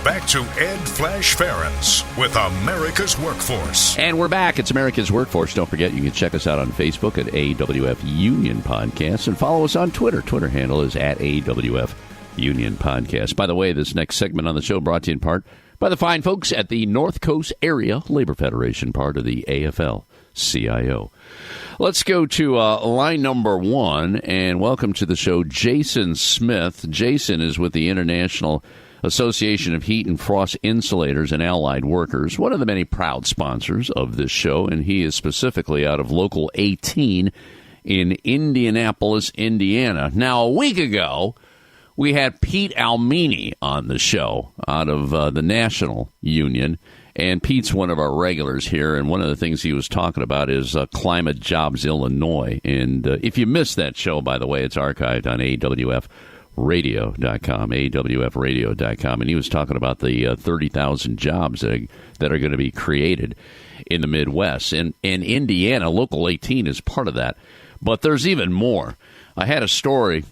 back to Ed Flash Ferentz with America's Workforce. And we're back. It's America's Workforce. Don't forget, you can check us out on Facebook at AWF Union Podcast and follow us on Twitter. Twitter handle is at AWF Union Podcast. By the way, this next segment on the show brought to you in part by the fine folks at the North Coast Area Labor Federation, part of the AFL-CIO. Let's go to line number one, and welcome to the show, Jason Smith. Jason is with the International Association of Heat and Frost Insulators and Allied Workers, one of the many proud sponsors of this show, and he is specifically out of Local 18 in Indianapolis, Indiana. Now, a week ago, we had Pete Almini on the show out of the National Union, and Pete's one of our regulars here, and one of the things he was talking about is Climate Jobs Illinois. And if you missed that show, by the way, it's archived on awfradio.com, and he was talking about the 30,000 jobs that are going to be created in the Midwest. And Indiana, Local 18 is part of that, but there's even more. I had a story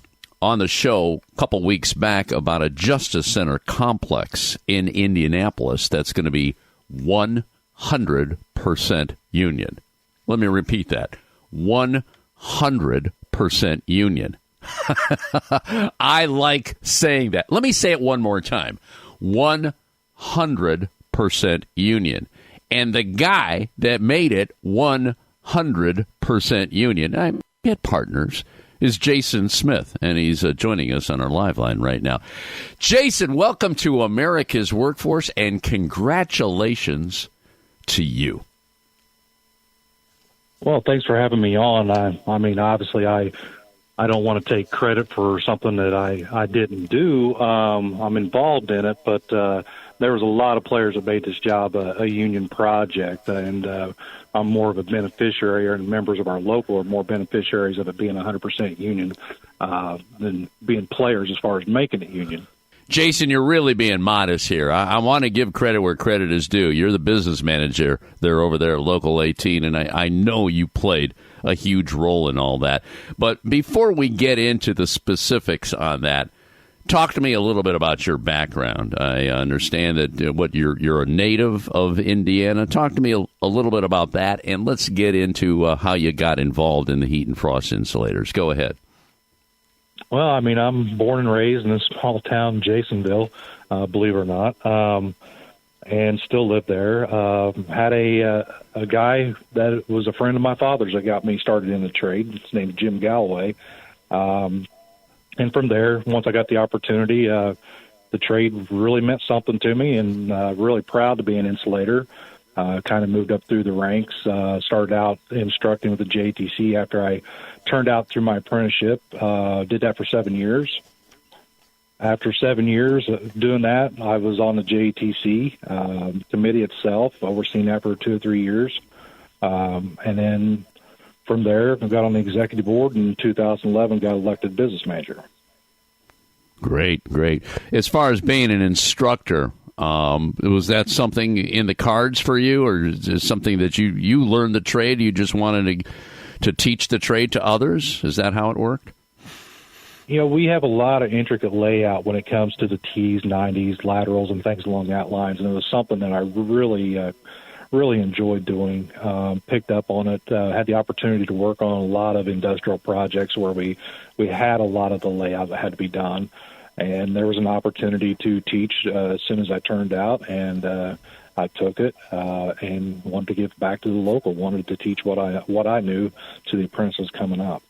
on the show a couple weeks back about a Justice Center complex in Indianapolis that's going to be 100% union. Let me repeat that. 100% union. I like saying that. Let me say it one more time. 100% union. And the guy that made it 100% union, I get partners, is Jason Smith, and he's joining us on our live line right now. Jason, welcome to America's Workforce, and congratulations to you. Well, thanks for having me on. I mean, obviously, I don't want to take credit for something that I didn't do. I'm involved in it, but there was a lot of players that made this job a union project, and I'm more of a beneficiary, and members of our local are more beneficiaries of it being 100% union than being players as far as making it union. Jason, you're really being modest here. I want to give credit where credit is due. You're the business manager there over there at Local 18, and I know you played a huge role in all that. But before we get into the specifics on that, talk to me a little bit about your background. I understand that you're a native of Indiana. Talk to me a little bit about that, and let's get into how you got involved in the Heat and Frost Insulators. Go ahead. Well, I mean, I'm born and raised in this small town, Jasonville, believe it or not, and still live there. Had a guy that was a friend of my father's that got me started in the trade. His name is Jim Galloway. And from there, once I got the opportunity, the trade really meant something to me, and really proud to be an insulator. Kind of moved up through the ranks, started out instructing with the JTC after I turned out through my apprenticeship. Did that for 7 years. After 7 years doing that, I was on the JTC committee itself, overseeing that for 2 or 3 years. And then from there, I got on the executive board in 2011, got elected business manager. Great. As far as being an instructor, was that something in the cards for you, or is it something that you learned the trade? You just wanted to teach the trade to others? Is that how it worked? You know, we have a lot of intricate layout when it comes to the T's, 90s, laterals, and things along that lines, and it was something that I really enjoyed doing. Picked up on it, had the opportunity to work on a lot of industrial projects where we had a lot of the layout that had to be done. And there was an opportunity to teach as soon as I turned out, and I took it and wanted to give back to the local, wanted to teach what I knew to the apprentices coming up.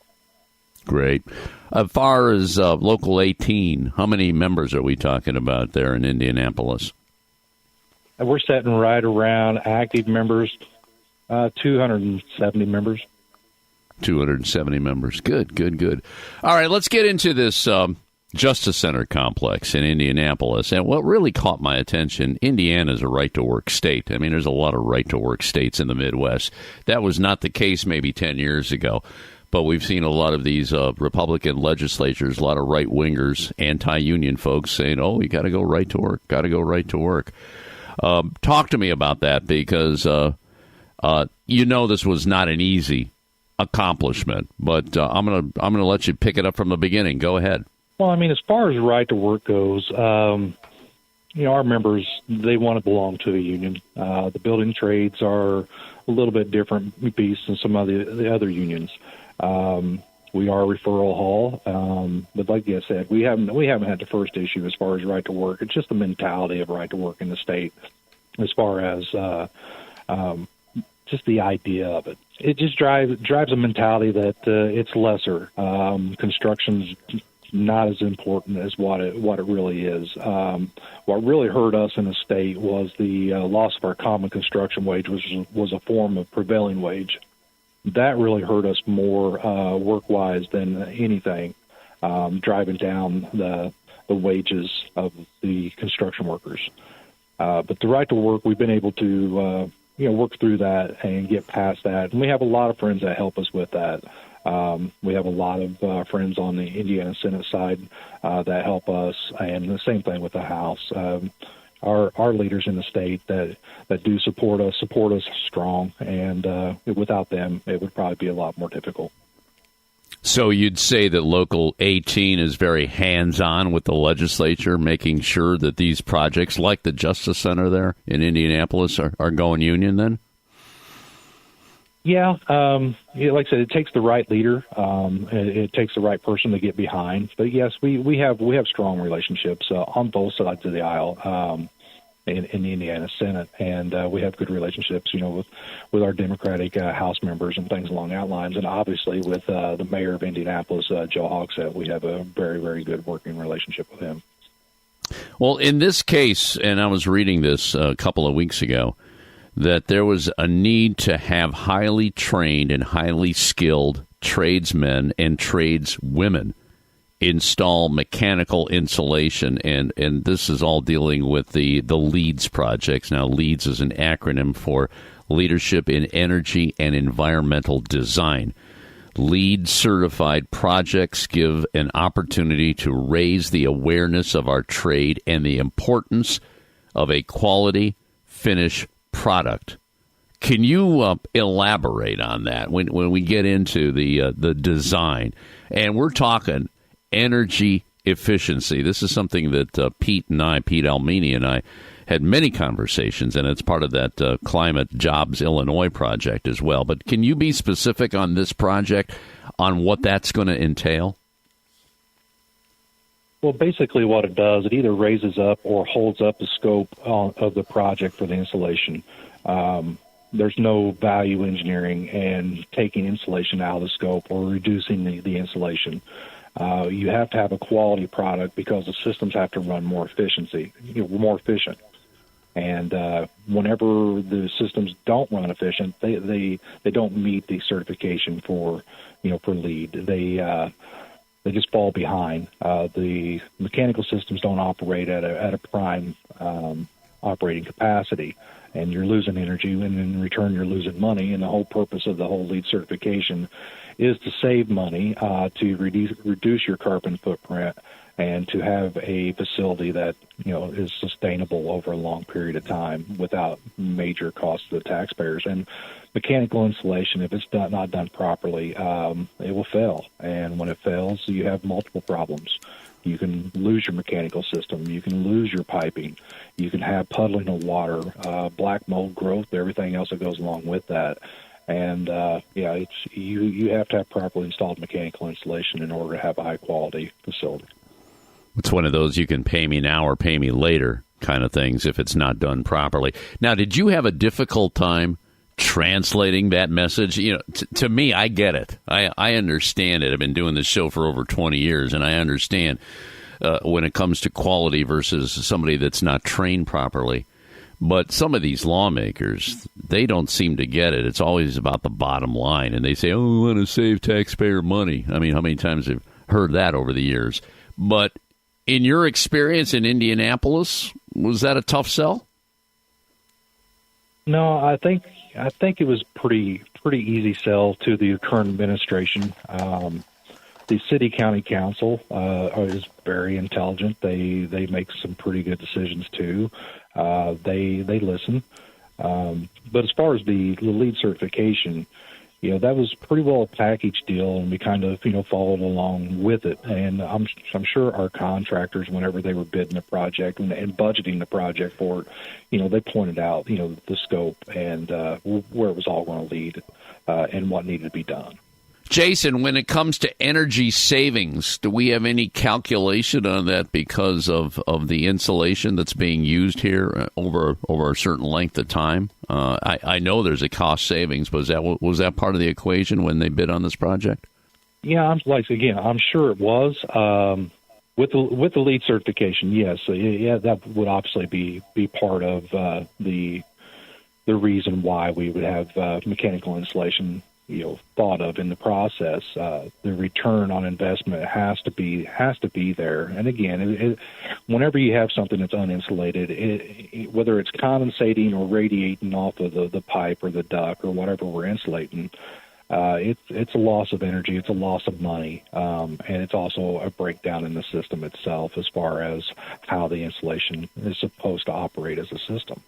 Great. As far as Local 18, how many members are we talking about there in Indianapolis? And we're sitting right around active members, 270 members. 270 members. Good. All right, let's get into this Justice Center complex in Indianapolis. And what really caught my attention, Indiana is a right-to-work state. I mean, there's a lot of right-to-work states in the Midwest. That was not the case maybe 10 years ago. But we've seen a lot of these Republican legislatures, a lot of right-wingers, anti-union folks saying, oh, you got to go right to work, Talk to me about that, because this was not an easy accomplishment. But I'm gonna let you pick it up from the beginning. Go ahead. Well, I mean, as far as right to work goes, our members, they want to belong to a union. The building trades are a little bit different beasts than some of the other unions. We are a referral hall, but like I said, we haven't had the first issue as far as right to work. It's just the mentality of right to work in the state, as far as just the idea of it. It just drives a mentality that it's lesser. Construction's not as important as what it really is. What really hurt us in the state was the loss of our common construction wage, which was a form of prevailing wage. That really hurt us more work-wise than anything, driving down the wages of the construction workers. But the right to work, we've been able to work through that and get past that. And we have a lot of friends that help us with that. We have a lot of friends on the Indiana Senate side that help us, and the same thing with the House. Our leaders in the state that do support us strong, and without them, it would probably be a lot more difficult. So you'd say that Local 18 is very hands-on with the legislature, making sure that these projects, like the Justice Center there in Indianapolis, are going union then? Yeah, like I said, it takes the right leader. It takes the right person to get behind. But yes, we have strong relationships on both sides of the aisle in the Indiana Senate, and we have good relationships, with our Democratic House members and things along that lines, and obviously with the mayor of Indianapolis, Joe Hogsett. We have a very, very good working relationship with him. Well, in this case, and I was reading this a couple of weeks ago, that there was a need to have highly trained and highly skilled tradesmen and tradeswomen install mechanical insulation, and this is all dealing with the LEEDS projects. Now, LEEDS is an acronym for Leadership in Energy and Environmental Design. LEED certified projects give an opportunity to raise the awareness of our trade and the importance of a quality finish product. Can you elaborate on that when we get into the design? And we're talking energy efficiency. This is something that Pete Almini and I had many conversations, and it's part of that Climate Jobs Illinois project as well. But can you be specific on this project, on what that's going to entail? Well, basically what it does, it either raises up or holds up the scope of the project for the installation. There's no value engineering and taking insulation out of the scope or reducing the insulation. You have to have a quality product because the systems have to run more efficient. And whenever the systems don't run efficient, they don't meet the certification for LEED. They just fall behind. The mechanical systems don't operate at a prime operating capacity, and you're losing energy, and in return you're losing money. And the whole purpose of the whole LEED certification is to save money, to reduce your carbon footprint, and to have a facility that is sustainable over a long period of time without major costs to the taxpayers. And mechanical insulation, if it's not done properly, it will fail. And when it fails, you have multiple problems. You can lose your mechanical system. You can lose your piping. You can have puddling of water, black mold growth, everything else that goes along with that. And you have to have properly installed mechanical insulation in order to have a high quality facility. It's one of those you can pay me now or pay me later kind of things if it's not done properly. Now, did you have a difficult time translating that message? To me, I get it. I understand it. I've been doing this show for over 20 years, and I understand when it comes to quality versus somebody that's not trained properly. But some of these lawmakers, they don't seem to get it. It's always about the bottom line, and they say, we want to save taxpayer money. I mean, how many times have heard that over the years? But in your experience in Indianapolis, was that a tough sell? No, I think it was pretty easy sell to the current administration. The city county council is very intelligent. They make some pretty good decisions too. They listen. But as far as the LEED certification, that was pretty well a package deal, and we kind of, followed along with it. And I'm sure our contractors, whenever they were bidding the project and budgeting the project for it, they pointed out, the scope and where it was all going to lead and what needed to be done. Jason, when it comes to energy savings, do we have any calculation on that because of the insulation that's being used here over a certain length of time? I know there's a cost savings, but was that part of the equation when they bid on this project? Yeah, I'm sure it was. With the LEED certification, yes, that would obviously be part of the reason why we would have mechanical insulation thought of in the process. The return on investment has to be there. And again, whenever you have something that's uninsulated, whether it's condensating or radiating off of the pipe or the duct or whatever we're insulating, it's a loss of energy, it's a loss of money, and it's also a breakdown in the system itself as far as how the insulation is supposed to operate as a system.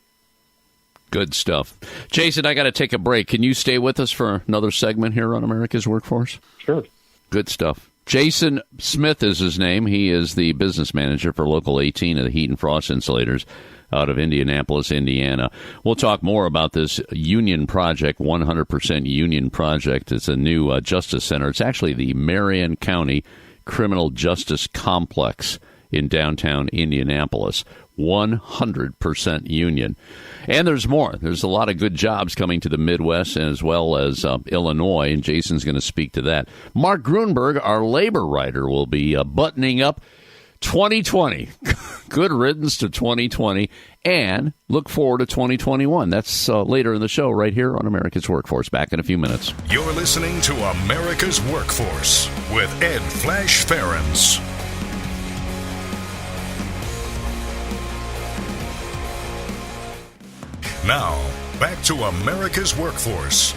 Good stuff. Jason, I got to take a break. Can you stay with us for another segment here on America's Workforce? Sure. Good stuff. Jason Smith is his name. He is the business manager for Local 18 of the Heat and Frost Insulators out of Indianapolis, Indiana. We'll talk more about this union project, 100% union project. It's a new justice center. It's actually the Marion County Criminal Justice Complex in downtown Indianapolis. 100% union. And there's more. There's a lot of good jobs coming to the Midwest as well as Illinois, and Jason's going to speak to that. Mark Grunberg, our labor writer, will be buttoning up 2020. Good riddance to 2020, and look forward to 2021. That's later in the show right here on America's Workforce. Back in a few minutes. You're listening to America's Workforce with Ed Flash Ferens. Now, back to America's Workforce.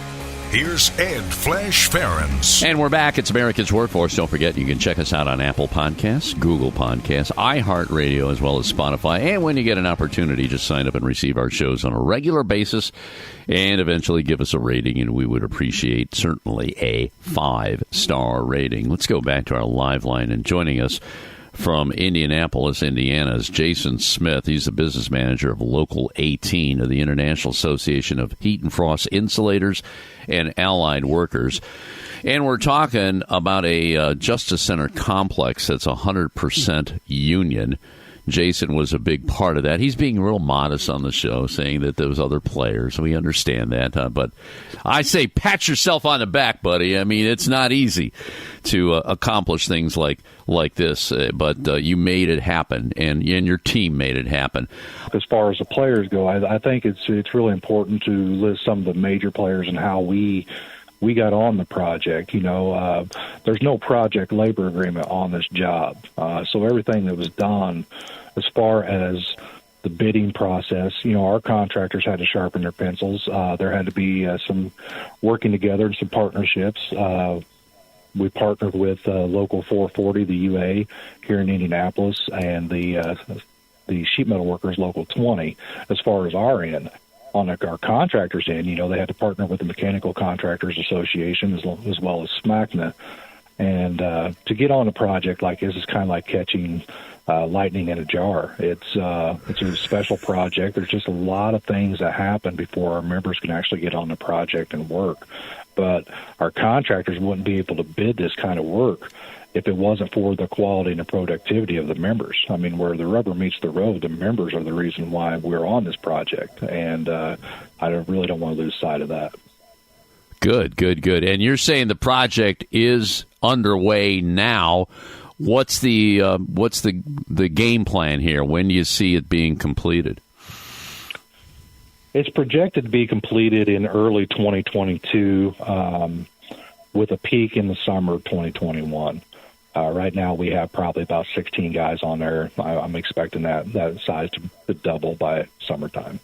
Here's Ed Flash Ferens. And we're back. It's America's Workforce. Don't forget, you can check us out on Apple Podcasts, Google Podcasts, iHeartRadio, as well as Spotify. And when you get an opportunity, just sign up and receive our shows on a regular basis and eventually give us a rating, and we would appreciate certainly a 5-star rating. Let's go back to our live line, and joining us from Indianapolis, Indiana, is Jason Smith. He's the business manager of Local 18 of the International Association of Heat and Frost Insulators and Allied Workers. And we're talking about a Justice Center complex that's 100% union. Jason was a big part of that. He's being real modest on the show, saying that there was other players. We understand that. But I say pat yourself on the back, buddy. I mean, it's not easy to accomplish things like this, but you made it happen, and your team made it happen. As far as the players go, I think it's really important to list some of the major players and how we got on the project. There's no project labor agreement on this job. So everything that was done as far as the bidding process, our contractors had to sharpen their pencils. There had to be some working together and some partnerships. We partnered with Local 440, the UA, here in Indianapolis, and the Sheet Metal Workers, Local 20, as far as our end. On our contractors' end, they had to partner with the Mechanical Contractors Association as well as SMACNA. And to get on a project like this is kind of like catching lightning in a jar. It's a special project. There's just a lot of things that happen before our members can actually get on the project and work. But our contractors wouldn't be able to bid this kind of work if it wasn't for the quality and the productivity of the members. I mean, where the rubber meets the road, the members are the reason why we're on this project. And I really don't want to lose sight of that. Good. And you're saying the project is underway now. What's the game plan here? When do you see it being completed? It's projected to be completed in early 2022, with a peak in the summer of 2021. Right now, we have probably about 16 guys on there. I'm expecting that size to double by summertime.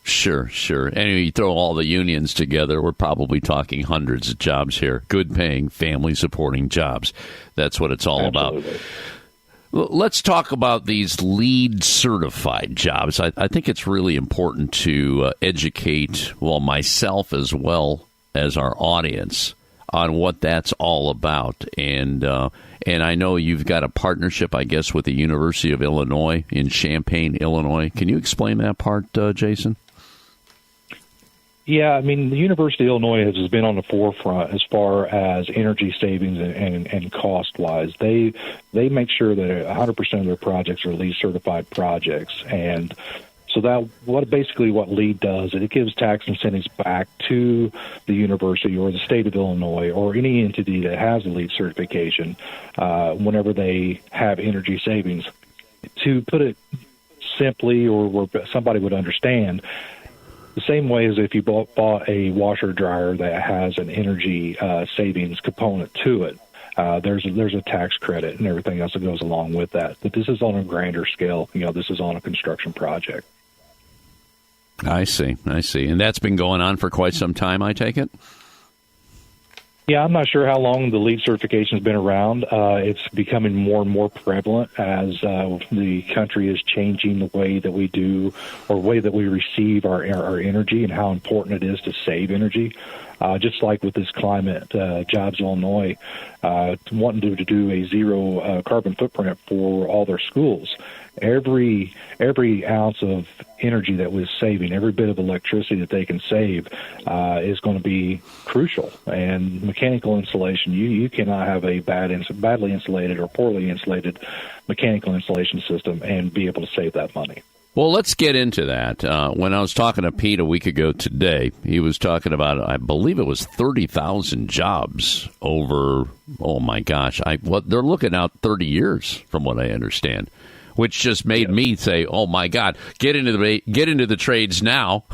Sure. Anyway, you throw all the unions together, we're probably talking hundreds of jobs here. Good-paying, family-supporting jobs. That's what it's all Absolutely. about. Let's talk about these LEED certified jobs. I think it's really important to educate, myself as well, as our audience on what that's all about. And I know you've got a partnership, I guess, with the University of Illinois in Champaign, Illinois. Can you explain that part, Jason? Yeah, I mean, the University of Illinois has been on the forefront as far as energy savings and cost-wise. They make sure that 100% of their projects are LEED certified projects, and so that what LEED does is it gives tax incentives back to the university or the state of Illinois or any entity that has a LEED certification whenever they have energy savings. To put it simply, or where somebody would understand, the same way as if you bought a washer dryer that has an energy savings component to it. There's a tax credit and everything else that goes along with that. But this is on a grander scale. This is on a construction project. I see. And that's been going on for quite some time, I take it? Yeah, I'm not sure how long the LEED certification has been around. It's becoming more and more prevalent as the country is changing the way that we do or way that we receive our energy and how important it is to save energy. Just like with this climate, Jobs Illinois wanting to do a zero carbon footprint for all their schools. Every ounce of energy that we're saving, every bit of electricity that they can save is going to be crucial. And mechanical insulation, you cannot have a badly insulated or poorly insulated mechanical insulation system and be able to save that money. Well, let's get into that. When I was talking to Pete a week ago today, he was talking about, I believe it was 30,000 jobs over, oh my gosh, they're looking out 30 years from what I understand, which just made me say, oh my God, get into the trades now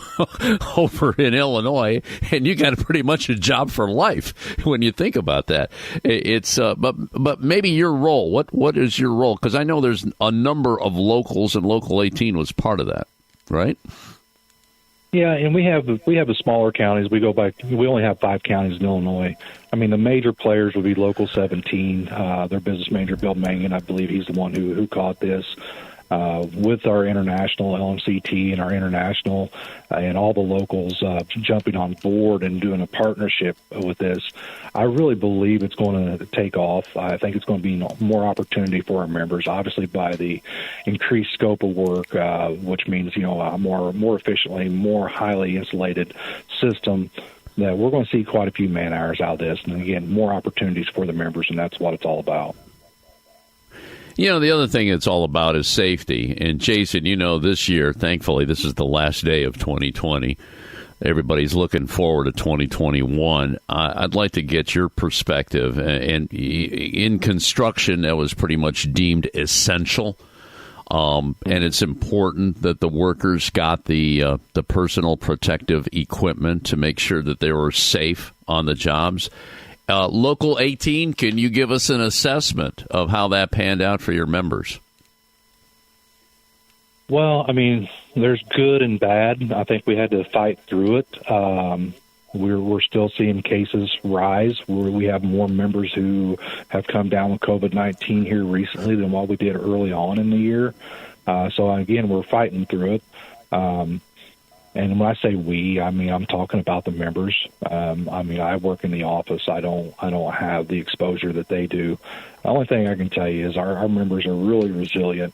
over in Illinois, and you got pretty much a job for life when you think about that. It's but maybe your role. What is your role? Because I know there's a number of locals, and Local 18 was part of that, right? Yeah, and we have the smaller counties. We only have 5 counties in Illinois. I mean, the major players would be Local 17. Their business manager, Bill Mangan, I believe he's the one who caught this. With our international LMCT and our international and all the locals jumping on board and doing a partnership with this, I really believe it's going to take off. I think it's going to be more opportunity for our members, obviously by the increased scope of work, which means a more efficiently, more highly insulated system. That we're going to see quite a few man hours out of this, and again, more opportunities for the members, and that's what it's all about. The other thing it's all about is safety. And Jason, this year, thankfully, this is the last day of 2020. Everybody's looking forward to 2021. I'd like to get your perspective. And in construction, that was pretty much deemed essential. And it's important that the workers got the personal protective equipment to make sure that they were safe on the jobs. Local 18, can you give us an assessment of how that panned out for your members? Well, I mean, there's good and bad. I think we had to fight through it. We're still seeing cases rise. We have more members who have come down with COVID-19 here recently than what we did early on in the year. So, again, we're fighting through it. And when I say we, I mean, I'm talking about the members. I work in the office. I don't have the exposure that they do. The only thing I can tell you is our members are really resilient.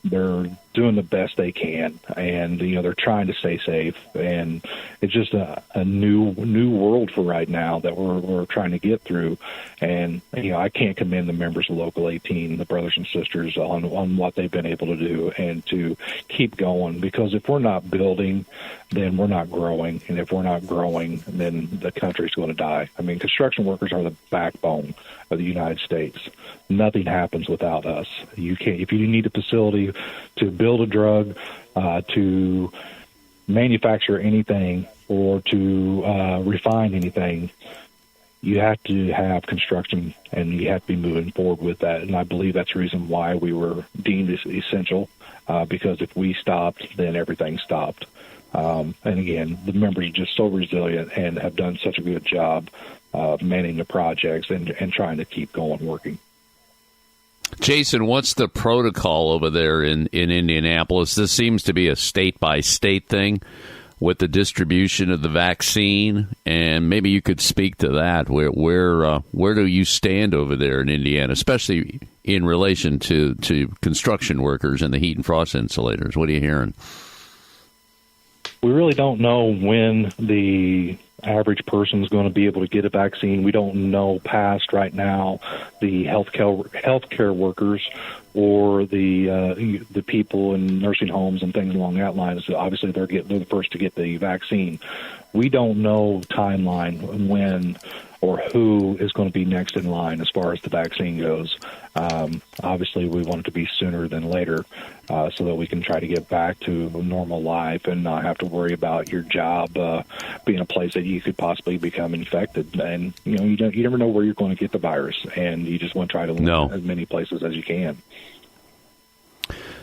They're doing the best they can, and they're trying to stay safe. And it's just a new world for right now that we're trying to get through. And I can't commend the members of Local 18, the brothers and sisters, on what they've been able to do and to keep going. Because if we're not building, then we're not growing, and if we're not growing, then the country's going to die. I mean, construction workers are the backbone of the United States. Nothing happens without us. You can't. If you need a facility to build a drug, to manufacture anything, or to refine anything, you have to have construction, and you have to be moving forward with that. And I believe that's the reason why we were deemed as essential, because if we stopped, then everything stopped. And again, the members are just so resilient and have done such a good job manning the projects and trying to keep going working. Jason, what's the protocol over there in Indianapolis? This seems to be a state-by-state thing. with the distribution of the vaccine, and maybe you could speak to that. Where do you stand over there in Indiana, especially in relation to construction workers and the heat and frost insulators? What are you hearing? We really don't know when the average person is going to be able to get a vaccine. We don't know past right now the healthcare workers or the people in nursing homes and things along that line. So obviously, they're the first to get the vaccine. We don't know timeline when or who is going to be next in line as far as the vaccine goes. Obviously, we want it to be sooner than later so that we can try to get back to normal life and not have to worry about your job being a place that you could possibly become infected. And, you never know where you're going to get the virus, and you just want to try to limit as many places as you can.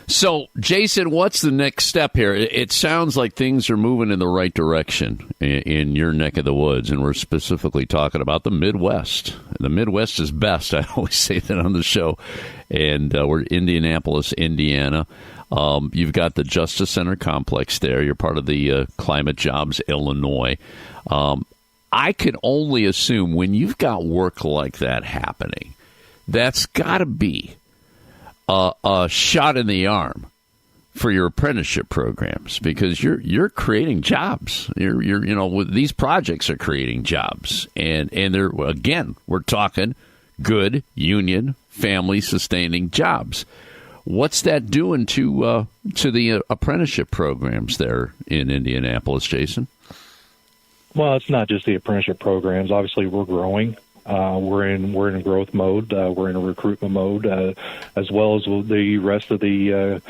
So, Jason, what's the next step here? It sounds like things are moving in the right direction in your neck of the woods, and we're specifically talking about the Midwest. The Midwest is best. I always say that on the show. And we're Indianapolis, Indiana. You've got the Justice Center complex there. You're part of the Climate Jobs Illinois. I can only assume when you've got work like that happening, that's got to be a shot in the arm for your apprenticeship programs, because you're creating jobs. These projects are creating jobs, and they're, again, we're talking good union family sustaining jobs. What's that doing to the apprenticeship programs there in Indianapolis, Jason? Well, it's not just the apprenticeship programs. Obviously, we're growing. We're in growth mode. We're in a recruitment mode, as well as the rest of the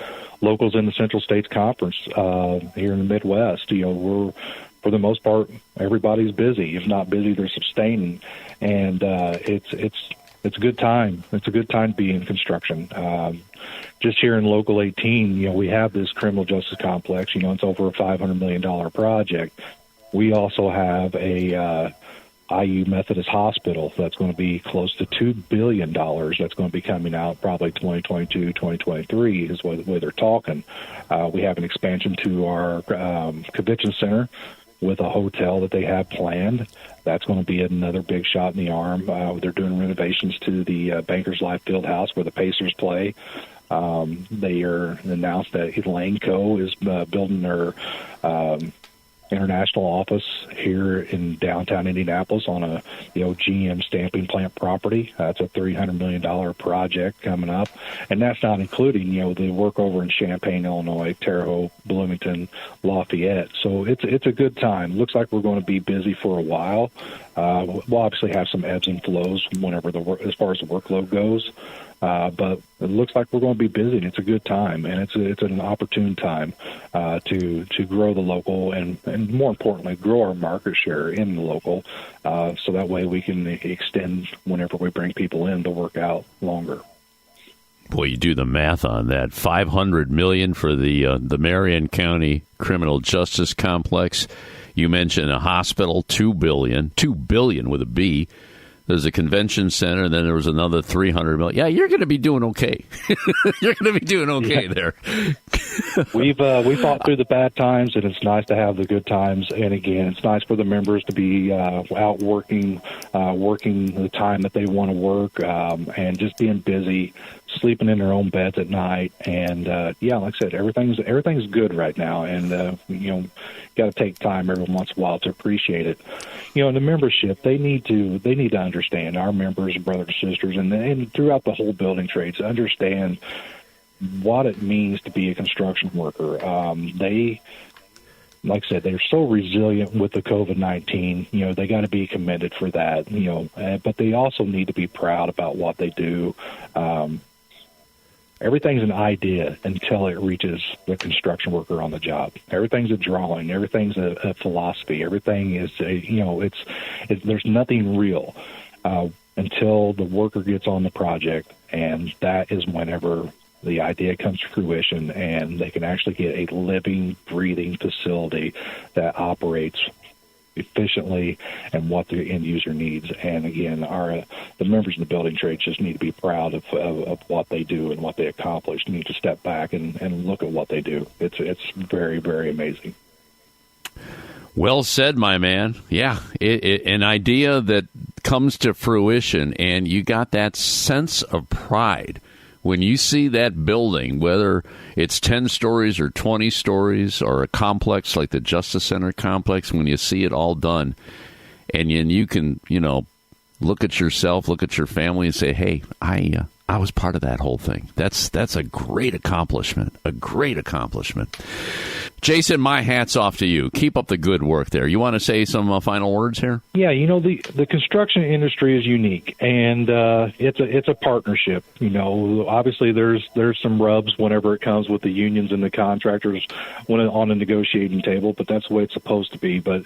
locals in the Central States Conference here in the Midwest. We're, for the most part, everybody's busy. If not busy, they're sustaining, and it's a good time. It's a good time to be in construction. Just here in Local 18, we have this criminal justice complex. It's over a $500 million project. We also have a IU Methodist Hospital that's going to be close to $2 billion. That's going to be coming out probably 2022, 2023 is the way they're talking. We have an expansion to our convention center with a hotel that they have planned. That's going to be another big shot in the arm. They're doing renovations to the Bankers Life Fieldhouse where the Pacers play. They are announced that Elanco is building their international office here in downtown Indianapolis on a GM stamping plant property. That's a $300 million project coming up, and that's not including the work over in Champaign, Illinois, Terre Haute, Bloomington, Lafayette. So it's a good time. Looks like we're going to be busy for a while. We'll obviously have some ebbs and flows whenever as far as the workload goes. But it looks like we're going to be busy, and it's a good time, and it's an opportune time to grow the local and more importantly, grow our market share in the local, so that way we can extend whenever we bring people in to work out longer. Boy, you do the math on that. $500 million for the Marion County Criminal Justice Complex. You mentioned a hospital, $2 billion with a B. There's a convention center, and then there was another $300 million. Yeah, you're going to be doing okay. You're going to be doing okay there. We fought through the bad times, and it's nice to have the good times. And again, it's nice for the members to be out working the time that they want to work, and just being busy, sleeping in their own beds at night. And like I said, everything's good right now, and got to take time every once in a while to appreciate it. The membership, they need to understand, our members, brothers and sisters, and throughout the whole building trades, understand what it means to be a construction worker. They, like I said, they're so resilient with the COVID-19. They got to be commended for that. But they also need to be proud about what they do. Everything's an idea until it reaches the construction worker on the job. Everything's a drawing. Everything's a philosophy. Everything is there's nothing real until the worker gets on the project, and that is whenever the idea comes to fruition and they can actually get a living, breathing facility that operates efficiently and what the end user needs. And again, the members in the building trades just need to be proud of what they do and what they accomplish. Need to step back and look at what they do. It's very, very amazing. Well said, my man. Yeah, an idea that comes to fruition, and you got that sense of pride when you see that building, whether it's 10 stories or 20 stories or a complex like the Justice Center complex, when you see it all done, and you can, look at yourself, look at your family, and say, hey, I was part of that whole thing. That's a great accomplishment, Jason, my hat's off to you. Keep up the good work there. You want to say some final words here? Yeah, the construction industry is unique, and it's a partnership. Obviously there's some rubs whenever it comes with the unions and the contractors when on the negotiating table, but that's the way it's supposed to be. But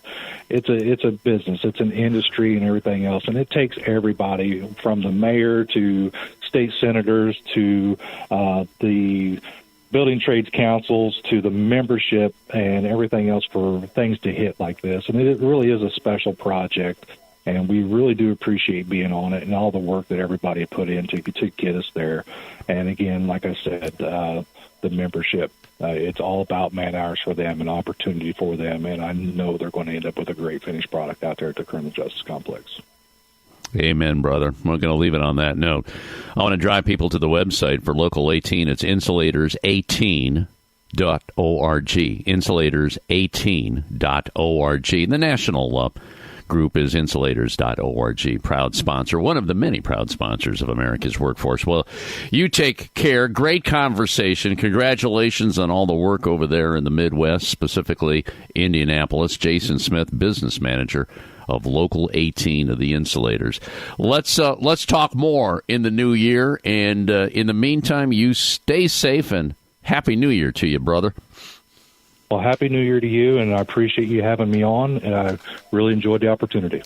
it's a business, it's an industry, and everything else, and it takes everybody from the mayor to state senators to the building trades councils to the membership and everything else for things to hit like this. And it really is a special project, and we really do appreciate being on it and all the work that everybody put in to get us there. And again, like I said, the membership, it's all about man hours for them and opportunity for them, and I know they're going to end up with a great finished product out there at the Criminal Justice Complex. Amen, brother. We're going to leave it on that note. I want to drive people to the website for Local 18. It's insulators18.org. Insulators18.org. The national group is insulators.org. Proud sponsor, one of the many proud sponsors of America's Workforce. Well, you take care. Great conversation. Congratulations on all the work over there in the Midwest, specifically Indianapolis. Jason Smith, business manager of Local 18 of the Insulators. Let's talk more in the new year, and in the meantime, you stay safe, and Happy New Year to you, brother. Well, Happy New Year to you, and I appreciate you having me on, and I really enjoyed the opportunity.